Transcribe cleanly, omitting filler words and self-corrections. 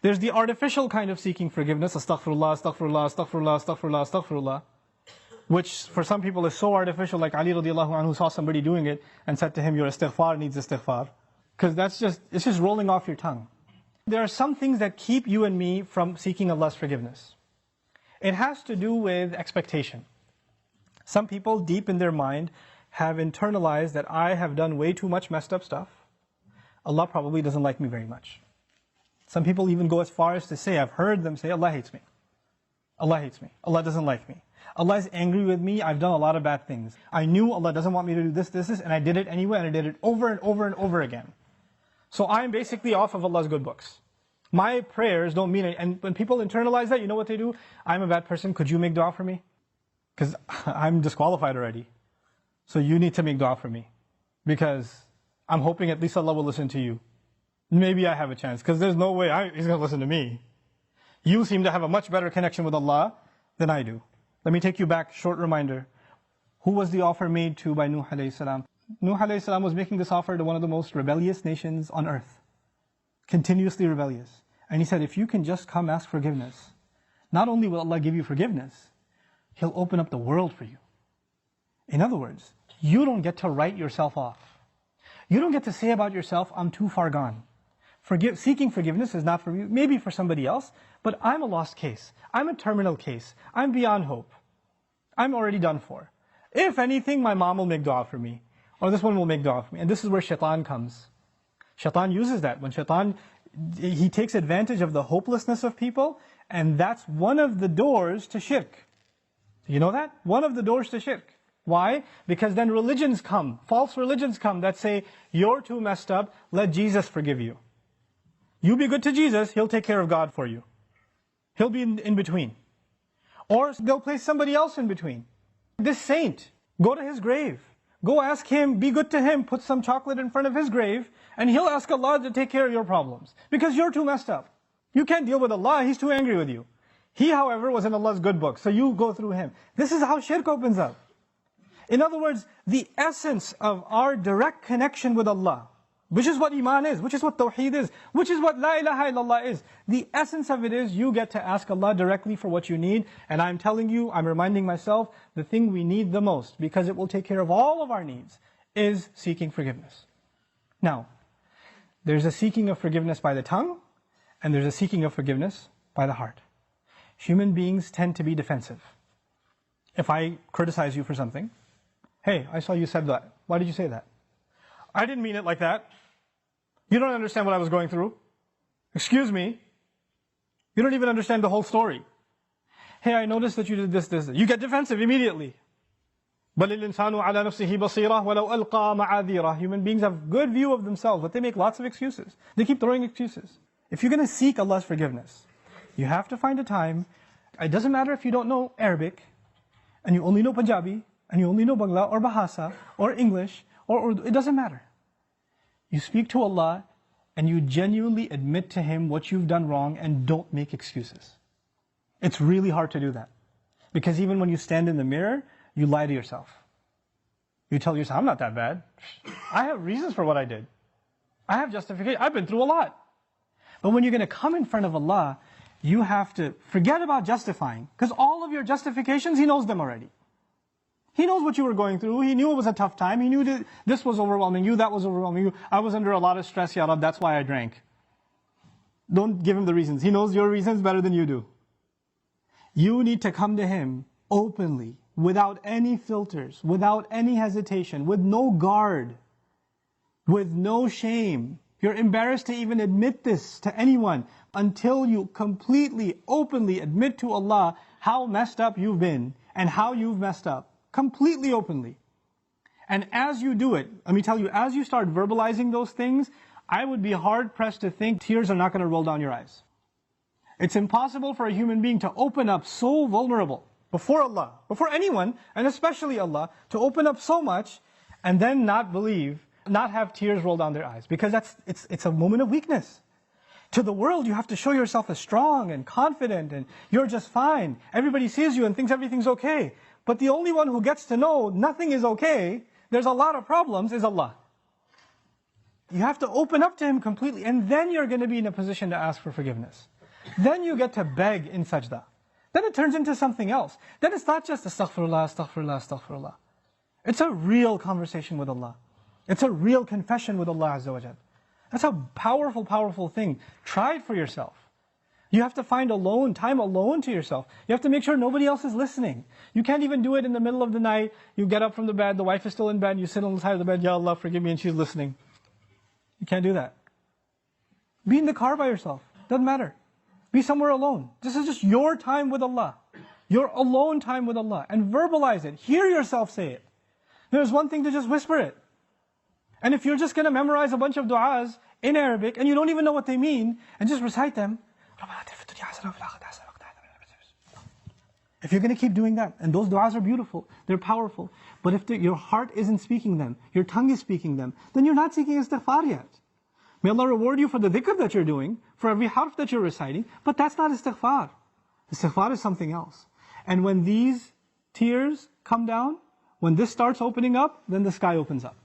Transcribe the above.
There's the artificial kind of seeking forgiveness, astaghfirullah, astaghfirullah, astaghfirullah, astaghfirullah, astaghfirullah, which for some people is so artificial, like Ali radiallahu anhu saw somebody doing it and said to him, your istighfar needs istighfar. Because it's just rolling off your tongue. There are some things that keep you and me from seeking Allah's forgiveness. It has to do with expectation. Some people deep in their mind have internalized that I have done way too much messed up stuff. Allah probably doesn't like me very much. Some people even go as far as to say, I've heard them say, Allah hates me. Allah hates me. Allah doesn't like me. Allah is angry with me. I've done a lot of bad things. I knew Allah doesn't want me to do this, and I did it anyway, and I did it over and over and over again. So I'm basically off of Allah's good books. My prayers don't mean it. And when people internalize that, you know what they do? I'm a bad person. Could you make dua for me? Because I'm disqualified already. So you need to make dua for me. Because I'm hoping at least Allah will listen to you. Maybe I have a chance. Because there's no way He's going to listen to me. You seem to have a much better connection with Allah than I do. Let me take you back, short reminder. Who was the offer made to by Nuh alayhi salam? Nuh alayhi salam was making this offer to one of the most rebellious nations on earth. Continuously rebellious. And he said, if you can just come ask forgiveness, not only will Allah give you forgiveness, He'll open up the world for you. In other words, you don't get to write yourself off. You don't get to say about yourself, I'm too far gone. Seeking forgiveness is not for you, maybe for somebody else, but I'm a lost case. I'm a terminal case. I'm beyond hope. I'm already done for. If anything, my mom will make dua for me. Or this one will make dua for me. And this is where shaitan comes. Shaitan uses that. When shaitan, he takes advantage of the hopelessness of people, and that's one of the doors to shirk. You know that? One of the doors to shirk. Why? Because then religions come, false religions come that say, you're too messed up, let Jesus forgive you. You be good to Jesus, He'll take care of God for you. He'll be in between. Or they'll place somebody else in between. This saint, go to his grave. Go ask him, be good to him, put some chocolate in front of his grave, and he'll ask Allah to take care of your problems. Because you're too messed up. You can't deal with Allah, He's too angry with you. He, however, was in Allah's good book, so you go through him. This is how shirk opens up. In other words, the essence of our direct connection with Allah, which is what Iman is, which is what Tawheed is, which is what La ilaha illallah is. The essence of it is you get to ask Allah directly for what you need. And I'm telling you, I'm reminding myself, the thing we need the most, because it will take care of all of our needs, is seeking forgiveness. Now, there's a seeking of forgiveness by the tongue, and there's a seeking of forgiveness by the heart. Human beings tend to be defensive. If I criticize you for something, hey, I saw you said that. Why did you say that? I didn't mean it like that. You don't understand what I was going through. Excuse me. You don't even understand the whole story. Hey, I noticed that you did this. You get defensive immediately. بَلِ الْإِنسَانُ عَلَى نَفْسِهِ بَصِيرًا وَلَوْ أَلْقَى مَعَاذِيرًا. Human beings have good view of themselves, but they make lots of excuses. They keep throwing excuses. If you're going to seek Allah's forgiveness, you have to find a time. It doesn't matter if you don't know Arabic, and you only know Punjabi, and you only know Bangla, or Bahasa, or English, or Urdu. It doesn't matter. You speak to Allah, and you genuinely admit to Him what you've done wrong, and don't make excuses. It's really hard to do that. Because even when you stand in the mirror, you lie to yourself. You tell yourself, I'm not that bad. I have reasons for what I did. I have justification. I've been through a lot. But when you're going to come in front of Allah, you have to forget about justifying. Because all of your justifications, He knows them already. He knows what you were going through. He knew it was a tough time. He knew that this was overwhelming you, that was overwhelming you. I was under a lot of stress, Ya Rab, that's why I drank. Don't give Him the reasons. He knows your reasons better than you do. You need to come to Him openly, without any filters, without any hesitation, with no guard, with no shame. You're embarrassed to even admit this to anyone until you completely, openly admit to Allah how messed up you've been and how you've messed up. Completely openly. And as you do it, let me tell you, as you start verbalizing those things, I would be hard-pressed to think tears are not going to roll down your eyes. It's impossible for a human being to open up so vulnerable before Allah, before anyone, and especially Allah, to open up so much and then not believe, not have tears roll down their eyes. Because it's a moment of weakness. To the world, you have to show yourself as strong and confident and you're just fine. Everybody sees you and thinks everything's okay. But the only one who gets to know nothing is okay, there's a lot of problems, is Allah. You have to open up to Him completely, and then you're going to be in a position to ask for forgiveness. Then you get to beg in sajda. Then it turns into something else. Then it's not just astaghfirullah, astaghfirullah, astaghfirullah. It's a real conversation with Allah. It's a real confession with Allah Azza wa Jal. That's a powerful, powerful thing. Try it for yourself. You have to find time alone to yourself. You have to make sure nobody else is listening. You can't even do it in the middle of the night. You get up from the bed, the wife is still in bed, you sit on the side of the bed, Ya Allah, forgive me, and she's listening. You can't do that. Be in the car by yourself. Doesn't matter. Be somewhere alone. This is just your time with Allah. Your alone time with Allah. And verbalize it. Hear yourself say it. There's one thing to just whisper it. And if you're just going to memorize a bunch of du'as in Arabic and you don't even know what they mean, and just recite them, if you're going to keep doing that, and those du'as are beautiful, they're powerful, but if your heart isn't speaking them, your tongue is speaking them, then you're not seeking istighfar yet. May Allah reward you for the dhikr that you're doing, for every harf that you're reciting, but that's not istighfar. Istighfar is something else. And when these tears come down, when this starts opening up, then the sky opens up.